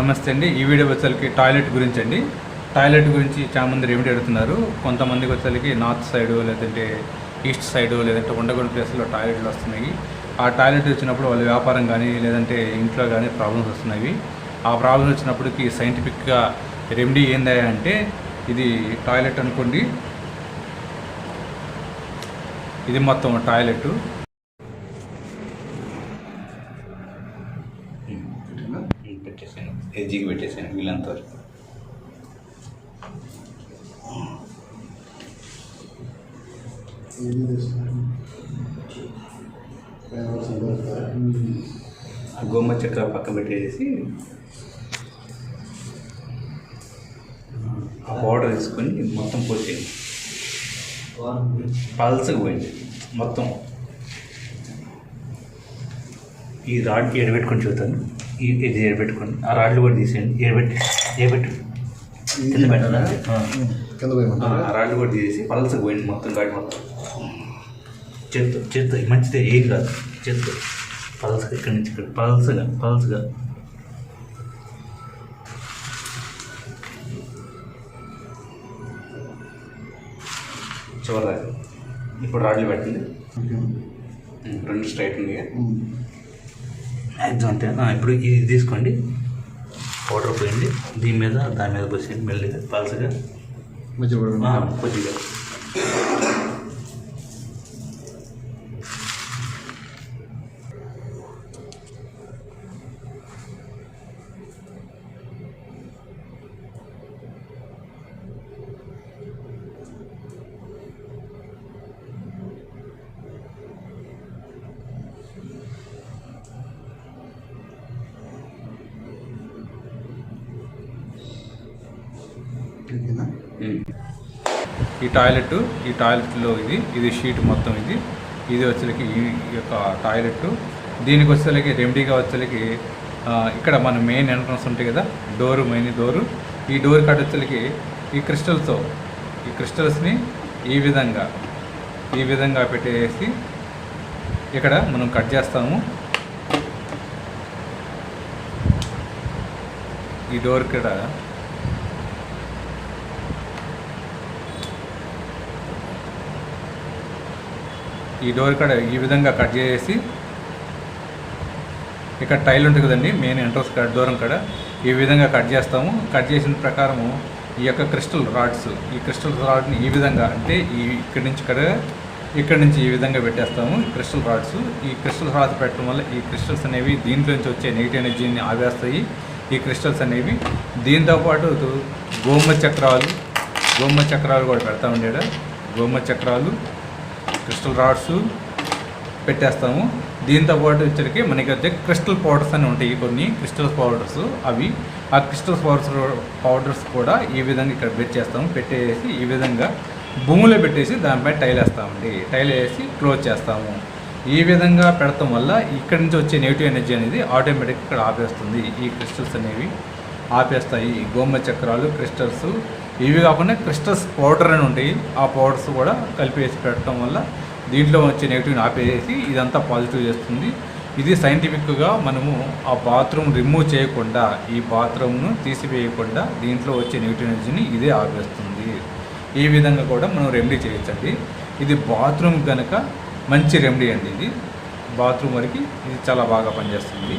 నమస్తే అండి. ఈ వీడియో వచ్చేసరికి టాయిలెట్ గురించి అండి. టాయిలెట్ గురించి చాలామంది రెమెడీ అడుగుతున్నారు. కొంతమందికి వచ్చేసరికి నార్త్ సైడు లేదంటే ఈస్ట్ సైడు లేదంటే ఉండగొండ ప్లేస్లో టాయిలెట్లు వస్తున్నాయి. ఆ టాయిలెట్ వచ్చినప్పుడు వాళ్ళ వ్యాపారం కానీ లేదంటే ఇంట్లో కానీ ప్రాబ్లమ్స్ వస్తున్నాయి. ఆ ప్రాబ్లమ్స్ వచ్చినప్పటికి సైంటిఫిక్గా రెమెడీ ఏందా అంటే ఇది టాయిలెట్ అనుకోండి. ఇది మొత్తం టాయిలెట్ పెట్టేసాను, ఎడ్జికి పెట్టేసాను వీళ్ళంత వరకు. గోమ చక్ర పక్కన పెట్టేసి ఆ పౌడర్ తీసుకొని మొత్తం పోసేయండి. పల్సగా పోయింది మొత్తం. ఈ రాడ్ ఎడబెట్టుకొని చూస్తాను. ఇది ఎడబెట్టుకోండి. ఆ రాడ్లు కూడా తీసేయండి. ఎడబెట్టు కింద పెట్టాలి. ఆ రాడ్లు కూడా తీసేసి పల్సగా పోయింది మొత్తం. గాడి మొత్తం చేత్తో మంచిదే, ఏం కాదు. చేత్తో పల్సగా ఇక్కడి నుంచి ఇక్కడ పల్సగా చివరిదాకా. ఇప్పుడు రాడ్లు పెట్టండి. రెండు స్ట్రైట్ ఉంది. మ్యాక్సిమం అంతే. ఇప్పుడు ఇది తీసుకోండి, పౌడర్ పోయండి. దాని మీద పోసేయండి మెల్లిగా పల్సగా కొద్దిగా. ఈ టాయిలెట్లో ఇది షీట్ మొత్తం. ఇది వచ్చేసరికి ఈ యొక్క టాయిలెట్. దీనికి వచ్చేసరికి రెమెడీగా వచ్చేసరికి ఇక్కడ మన మెయిన్ ఎంట్రన్స్ ఉంటాయి కదా, మెయిన్ డోరు. ఈ డోర్ కాడ వచ్చేసరికి ఈ క్రిస్టల్స్ని ఈ విధంగా పెట్టేసి ఇక్కడ మనం కట్ చేస్తాము. ఈ డోర్ ఇక్కడ ఈ విధంగా కట్ చేసి ఇక్కడ టైల్ ఉంటుంది కదండి, మెయిన్ ఎంట్రన్స్ కాడ దూరం కాడ ఈ విధంగా కట్ చేస్తాము. కట్ చేసిన ప్రకారము ఈ యొక్క క్రిస్టల్ రాడ్ని ఈ విధంగా అంటే ఇక్కడి నుంచి ఈ విధంగా పెట్టేస్తాము. క్రిస్టల్ రాడ్స్ పెట్టడం వల్ల ఈ క్రిస్టల్స్ అనేవి దీంట్లో నుంచి వచ్చే నెగిటివ్ ఎనర్జీని ఆవేస్తాయి. ఈ క్రిస్టల్స్ అనేవి దీంతోపాటు గోమ చక్రాలు కూడా పెడతా ఉండేది. గోమ చక్రాలు, క్రిస్టల్ రాడ్స్ పెట్టేస్తాము. దీంతోపాటు వచ్చరికి మనకి వచ్చే క్రిస్టల్ పౌడర్స్ అని ఉంటాయి, కొన్ని క్రిస్టల్ పౌడర్స్. ఆ క్రిస్టల్ పౌడర్స్ కూడా ఈ విధంగా ఇక్కడ పెట్టేసి ఈ విధంగా భూమిలో పెట్టేసి దానిపై టైల్ వేస్తామండి. టైల్ వేసి క్లోజ్ చేస్తాము. ఈ విధంగా పెడతాం వల్ల ఇక్కడి నుంచి వచ్చే నెగిటివ్ ఎనర్జీ అనేది ఆటోమేటిక్గా ఇక్కడ ఆపేస్తుంది. ఈ క్రిస్టల్స్ అనేవి ఆపేస్తాయి. గోమ చక్రాలు, క్రిస్టల్స్, ఇవి కాకుండా క్రిస్టల్స్ పౌడర్ అని ఉంటాయి. ఆ పౌడర్స్ కూడా కలిపేసి పెట్టడం వల్ల దీంట్లో వచ్చే నెగిటివ్ని ఆపేసి ఇదంతా పాజిటివ్ చేస్తుంది. ఇది సైంటిఫిక్గా మనము ఆ బాత్రూమ్ రిమూవ్ చేయకుండా, ఈ బాత్రూమ్ను తీసివేయకుండా దీంట్లో వచ్చే నెగిటివ్ ఎనర్జీని ఇదే ఆపేస్తుంది. ఈ విధంగా కూడా మనం రెమెడీ చేయొచ్చండి. ఇది బాత్రూమ్ కనుక మంచి రెమెడీ అండి. ఇది బాత్రూమ్ వరకు ఇది చాలా బాగా పనిచేస్తుంది.